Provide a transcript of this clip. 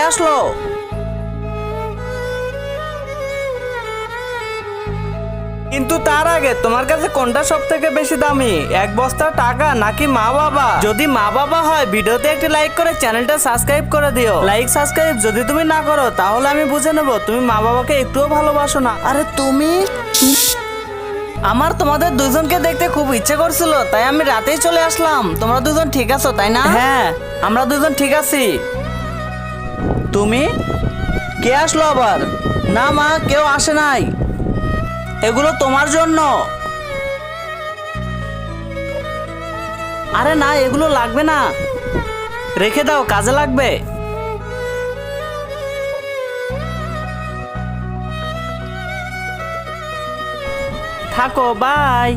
আসলো? কিন্তু তার আগে তোমার কাছে কোনটা সব থেকে বেশি দামি, এক বস্তা টাকা নাকি মা বাবা? যদি মা বাবা হয় ভিডিওতে একটি লাইক করে চ্যানেলটা সাবস্ক্রাইব করে দিও। লাইক সাবস্ক্রাইব যদি তুমি না করো তাহলে আমি বুঝে নেব তুমি মা বাবাকে একটুও ভালোবাসো না। আরে তুমি, আমার তোমাদের দুজনকে দেখতে খুব ইচ্ছে করছিল, তাই আমি রাতেই চলে আসলাম। তোমরা দুজন ঠিক আছো তাই না? হ্যাঁ, আমরা দুজন ঠিক আছি। তুমি, কে আসলো আবার? না মা, কেউ আসে নাই। এগুলো তোমার জন্য। আরে না, এগুলো লাগবে না, রেখে দাও, কাজে লাগবে। থাকো, বাই।